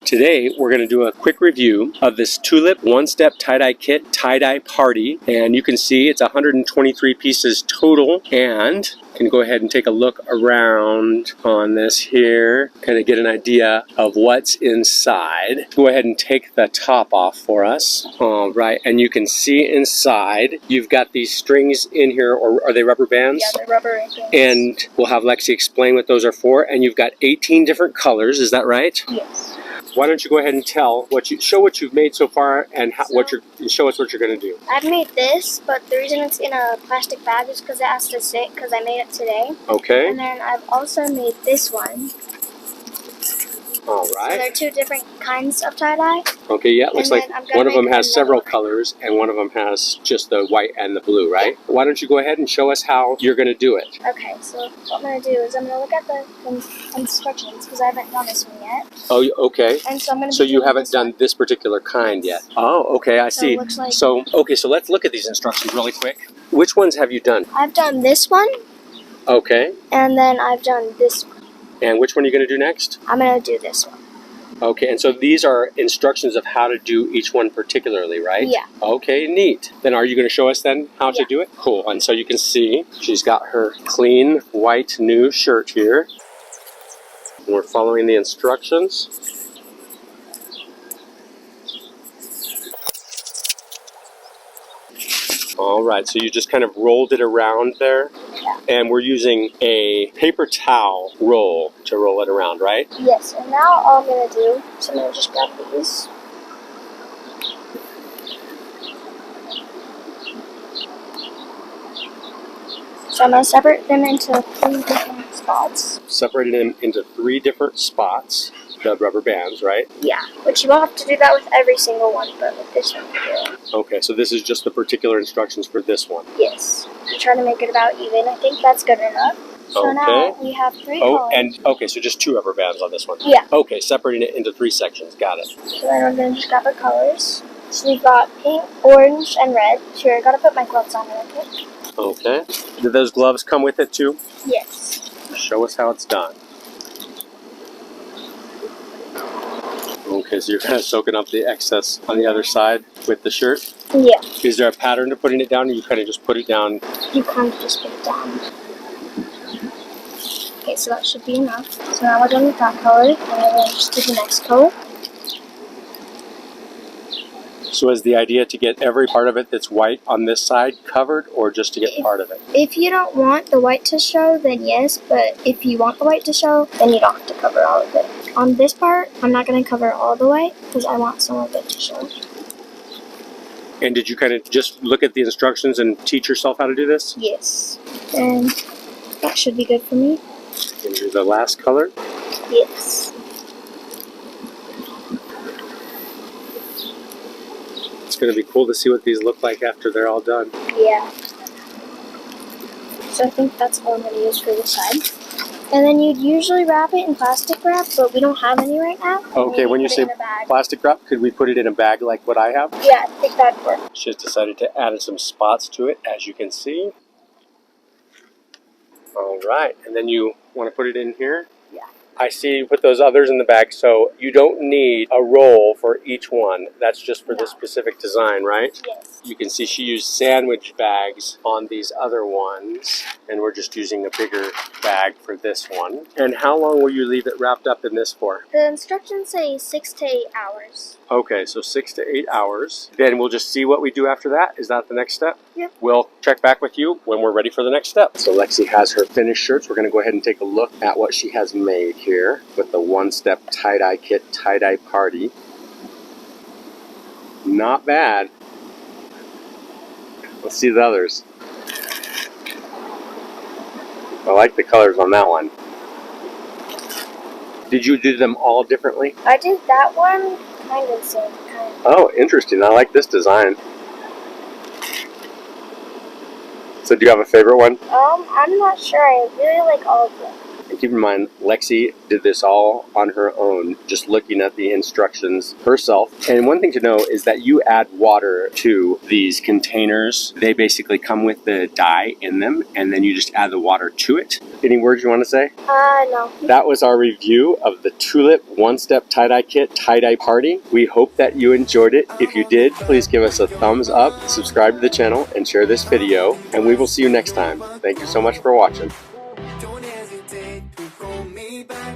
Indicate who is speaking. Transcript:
Speaker 1: Today we're going to do a quick review of this Tulip one-step tie-dye kit tie-dye party, and you can see it's 123 pieces total, and you can go ahead and take a look around on this here, kind of get an idea of what's inside. Go ahead and take the top off for us. All right, and you can see inside you've got these strings in here, or are they rubber bands?
Speaker 2: Yeah, they're rubber bands.
Speaker 1: And we'll have Lexi explain what those are for, and you've got 18 different colors, is that right?
Speaker 2: Yes.
Speaker 1: Why don't you go ahead and show what you've made so far, and show us what you're going to do.
Speaker 2: I've made this, but the reason it's in a plastic bag is because it has to sit, because I made it today.
Speaker 1: Okay.
Speaker 2: And then I've also made this one.
Speaker 1: All
Speaker 2: So
Speaker 1: right.
Speaker 2: they're two different kinds of tie-dye.
Speaker 1: Okay, yeah, it looks like one of them has several
Speaker 2: one.
Speaker 1: colors, and one of them has just the white and the blue, right? Yeah. Why don't you go ahead and show us how you're going to do it?
Speaker 2: Okay, so what I'm going to do is I'm going to look at the instructions, because I haven't done this one yet.
Speaker 1: Oh, okay.
Speaker 2: And so I'm going to.
Speaker 1: So you haven't done this particular kind yet? Oh, okay, I see.
Speaker 2: It looks like.
Speaker 1: So let's look at these instructions really quick. Which ones have you done?
Speaker 2: I've done this one.
Speaker 1: Okay.
Speaker 2: And then I've done this one.
Speaker 1: And which one are you going to do next?
Speaker 2: I'm going to do this one.
Speaker 1: Okay, and so these are instructions of how to do each one particularly, right?
Speaker 2: Yeah.
Speaker 1: Okay, neat. Then are you going to show us then how to do it? Cool. And so you can see she's got her clean white new shirt here. And we're following the instructions. All right, so you just kind of rolled it around there.
Speaker 2: Yeah.
Speaker 1: And we're using a paper towel roll to roll it around, right?
Speaker 2: Yes, and now all I'm going to do is I'm going to just grab these. So I'm going to separate them into 3 different spots.
Speaker 1: Separating them into 3 different spots, the rubber bands, right?
Speaker 2: Yeah, but you won't have to do that with every single one, but with this one you do.
Speaker 1: Okay, so this is just the particular instructions for this one.
Speaker 2: Yes. I'm trying to make it about even. I think that's good enough. So now we have 3 colors.
Speaker 1: Okay, so just 2 rubber bands on this one.
Speaker 2: Yeah.
Speaker 1: Okay, separating it into 3 sections. Got it.
Speaker 2: So then I'm going to just grab our colors. So we've got pink, orange, and red. Sure, I got to put my gloves on real quick.
Speaker 1: Okay. Did those gloves come with it too?
Speaker 2: Yes.
Speaker 1: Show us how it's done. Okay, so you're kind of soaking up the excess on the other side with the shirt?
Speaker 2: Yeah.
Speaker 1: Is there a pattern to putting it down, or you kind of just put it down?
Speaker 2: You kind of just put it down. Okay, so that should be enough. So now we're done with that color, and then we'll just do the next color.
Speaker 1: So is the idea to get every part of it that's white on this side covered, or just to get part of it?
Speaker 2: If you don't want the white to show, then yes, but if you want the white to show, then you don't have to cover all of it. On this part, I'm not going to cover all the white, because I want some of it to show.
Speaker 1: And did you kind of just look at the instructions and teach yourself how to do this?
Speaker 2: Yes. And that should be good for me.
Speaker 1: And do the last color?
Speaker 2: Yes.
Speaker 1: It's going to be cool to see what these look like after they're all done.
Speaker 2: Yeah. So I think that's all I'm going to use for this side. And then you'd usually wrap it in plastic wrap, but we don't have any right now.
Speaker 1: Okay, when you say plastic wrap, could we put it in a bag like what I have?
Speaker 2: Yeah, I think that'd work.
Speaker 1: She's decided to add some spots to it, as you can see. All right, and then you want to put it in here?
Speaker 2: Yeah.
Speaker 1: I see you put those others in the bag, so you don't need a roll for each one. That's just for this specific design, right?
Speaker 2: Yes.
Speaker 1: You can see she used sandwich bags on these other ones, and we're just using a bigger bag for this one. And how long will you leave it wrapped up in this for?
Speaker 2: The instructions say 6 to 8 hours.
Speaker 1: Okay, so 6 to 8 hours. Then we'll just see what we do after that. Is that the next step?
Speaker 2: Yep.
Speaker 1: We'll check back with you when we're ready for the next step. So Lexi has her finished shirts. We're going to go ahead and take a look at what she has made here with the one-step tie-dye kit, tie-dye party. Not bad. Let's see the others. I like the colors on that one. Did you do them all differently?
Speaker 2: I did that one kind of same kind.
Speaker 1: Oh, interesting. I like this design. So do you have a favorite one?
Speaker 2: I'm not sure. I really like all of them.
Speaker 1: And keep in mind, Lexi did this all on her own, just looking at the instructions herself. And one thing to know is that you add water to these containers. They basically come with the dye in them, and then you just add the water to it. Any words you want to say?
Speaker 2: No.
Speaker 1: That was our review of the Tulip one-step tie-dye kit tie-dye party. We hope that you enjoyed it. If you did, please give us a thumbs up, subscribe to the channel, and share this video. And we will see you next time. Thank you so much for watching.
Speaker 3: Don't hesitate to call me back.